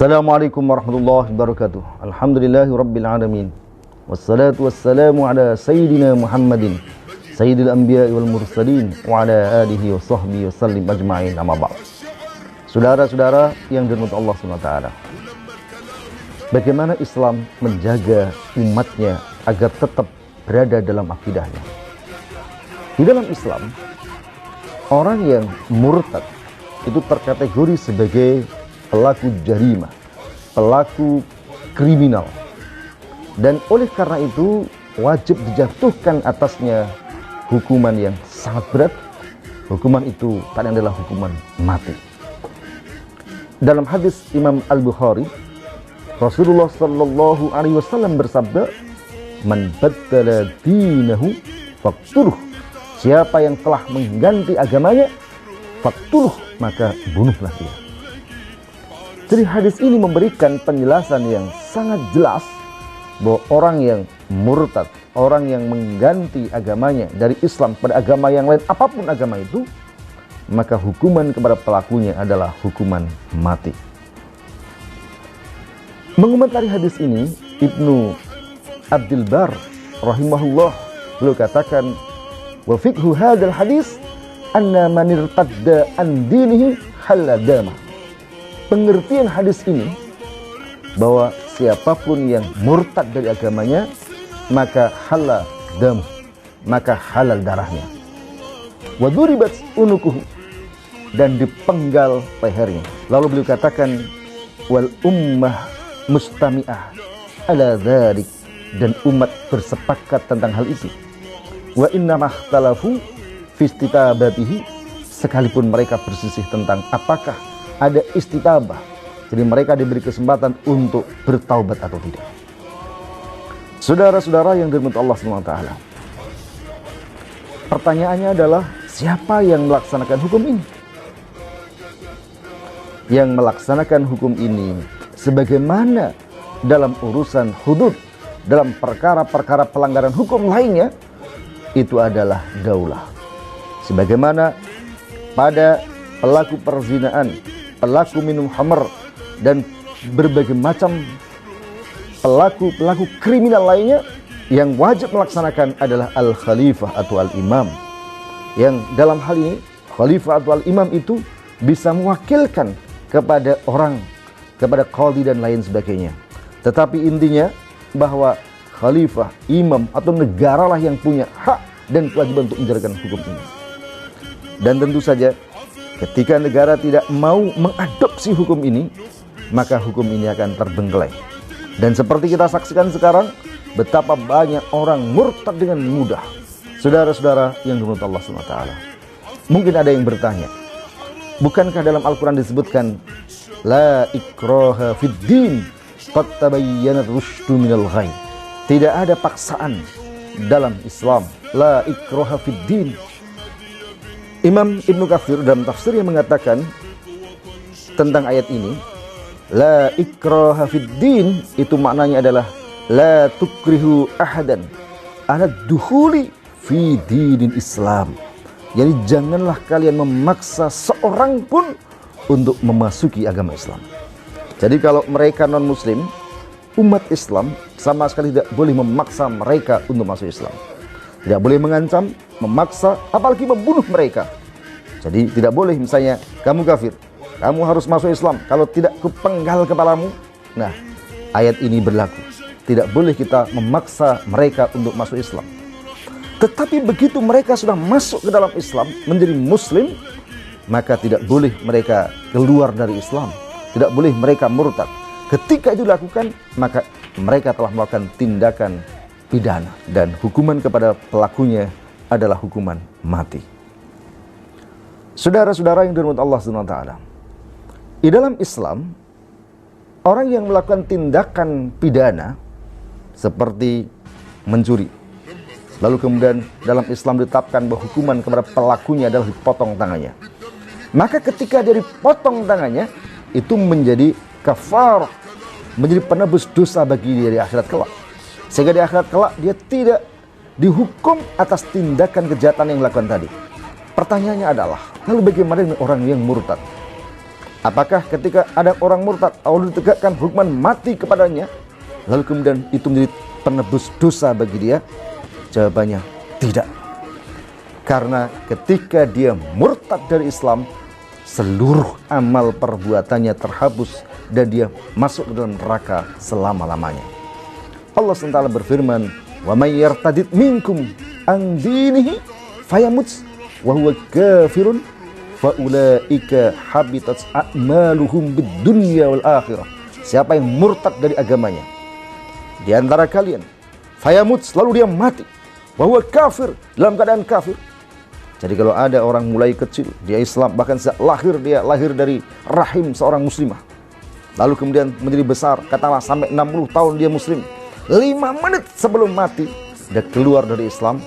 Assalamualaikum warahmatullahi wabarakatuh. Alhamdulillahi rabbil alamin. Wassalatu wassalamu ala sayyidina Muhammadin sayyidil anbiya'i wal mursalin wa ala alihi wa sahbihi wa sallim ajma'in, amma ba'd. Saudara-saudara yang dirahmati Allah SWT, bagaimana Islam menjaga umatnya agar tetap berada dalam akidahnya? Di dalam Islam, orang yang murtad itu terkategori sebagai pelaku jarimah, pelaku kriminal, dan oleh karena itu wajib dijatuhkan atasnya hukuman yang sangat berat. Hukuman itu tak adalah hukuman mati. Dalam hadis Imam Al-Bukhari, Rasulullah Sallallahu Alaihi Wasallam bersabda, "Man baddala dinahu faqtuluh." Siapa yang telah mengganti agamanya, faqtuluh, maka bunuhlah dia. Jadi hadis ini memberikan penjelasan yang sangat jelas bahwa orang yang murtad, orang yang mengganti agamanya dari Islam pada agama yang lain, apapun agama itu, maka hukuman kepada pelakunya adalah hukuman mati. Mengomentari hadis ini, Ibnu Abdul Bar rahimahullah beliau katakan, wa fiqhu hadzal hadis anna man irtadda an dinihi halla damah. Pengertian hadis ini bahwa siapapun yang murtad dari agamanya, maka halal dam, maka halal darahnya. Wa duribat unukuhu, dan dipenggal lehernya. Lalu beliau katakan, wal ummah mustami'ah ala dzalik, dan umat bersepakat tentang hal itu. Wa inna makhtalafu fi istitabatihi, sekalipun mereka berselisih tentang apakah ada istitabah, jadi mereka diberi kesempatan untuk bertaubat atau tidak. Saudara-saudara yang dirahmati Allah SWT, pertanyaannya adalah, siapa yang melaksanakan hukum ini? Yang melaksanakan hukum ini sebagaimana dalam urusan hudud, dalam perkara-perkara pelanggaran hukum lainnya, itu adalah daulah. Sebagaimana pada pelaku perzinaan, pelaku minum khamr, dan berbagai macam pelaku kriminal lainnya, yang wajib melaksanakan adalah al-khalifah atau al-imam. Yang dalam hal ini, khalifah atau al-imam itu bisa mewakilkan kepada orang, kepada qadhi dan lain sebagainya. Tetapi intinya bahwa khalifah, imam atau negara lah yang punya hak dan kewajiban untuk menjalankan hukum ini. Dan tentu saja ketika negara tidak mau mengadopsi hukum ini, maka hukum ini akan terbengkelai. Dan seperti kita saksikan sekarang, betapa banyak orang murtad dengan mudah. Saudara-saudara yang dirahmati Allah SWT, mungkin ada yang bertanya, bukankah dalam Al-Quran disebutkan la ikraha fid din qad tabayyanat rusydu minal ghayy? Tidak ada paksaan dalam Islam. La ikraha fid din. Imam Ibnu Katsir dalam tafsir yang mengatakan tentang ayat ini, la ikraha fid din, itu maknanya adalah la tukrihu ahadan ala dukhuli fi dinil Islam. Jadi janganlah kalian memaksa seorang pun untuk memasuki agama Islam. Jadi kalau mereka non muslim, umat Islam sama sekali tidak boleh memaksa mereka untuk masuk Islam. Tidak boleh mengancam, memaksa, apalagi membunuh mereka. Jadi tidak boleh misalnya, kamu kafir, kamu harus masuk Islam, kalau tidak kupenggal kepalamu. Nah, ayat ini berlaku. Tidak boleh kita memaksa mereka untuk masuk Islam. Tetapi begitu mereka sudah masuk ke dalam Islam, menjadi muslim, maka tidak boleh mereka keluar dari Islam. Tidak boleh mereka murtad. Ketika itu dilakukan, maka mereka telah melakukan tindakan pidana, dan hukuman kepada pelakunya adalah hukuman mati. Saudara-saudara yang dirahmati Allah SWT, di dalam Islam, orang yang melakukan tindakan pidana seperti mencuri, lalu kemudian dalam Islam ditetapkan bahwa hukuman kepada pelakunya adalah dipotong tangannya, maka ketika dia dipotong tangannya, itu menjadi kafarah, menjadi penebus dosa bagi dia di akhirat kelak. Sehingga di akhirat kelak dia tidak dihukum atas tindakan kejahatan yang dilakukan tadi. Pertanyaannya adalah, lalu bagaimana dengan orang yang murtad? Apakah ketika ada orang murtad Allah ditegakkan hukuman mati kepadanya, lalu kemudian itu menjadi penebus dosa bagi dia? Jawabannya tidak. Karena ketika dia murtad dari Islam, seluruh amal perbuatannya terhapus dan dia masuk ke dalam neraka selama-lamanya. Allah SWT berfirman, "Wa may yartadid minkum an dinihi fayamut wa huwa kafirun faulaika habitat a'maluhum bid dunya wal akhirah." Siapa yang murtad dari agamanya di antara kalian, fayamut, lalu dia mati, wa huwa kafir, dalam keadaan kafir. Jadi kalau ada orang mulai kecil dia Islam, bahkan sejak lahir dia lahir dari rahim seorang muslimah, lalu kemudian menjadi besar, katakanlah sampai 60 tahun dia muslim, 5 menit sebelum mati dia keluar dari Islam,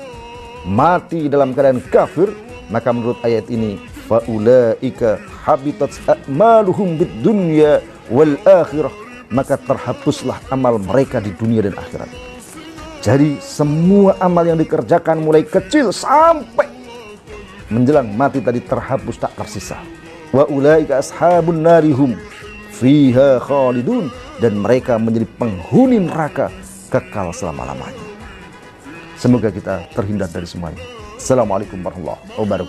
mati dalam keadaan kafir, maka menurut ayat ini faulaika habitat a'maluhum bid dunya wal akhirah, maka terhapuslah amal mereka di dunia dan akhirat. Jadi semua amal yang dikerjakan mulai kecil sampai menjelang mati tadi terhapus, tak tersisa. Wa ulaika ashabun narihum fiha khalidun, dan mereka menjadi penghuni neraka kekal selama-lamanya. Semoga kita terhindar dari semuanya. Assalamualaikum warahmatullahi wabarakatuh.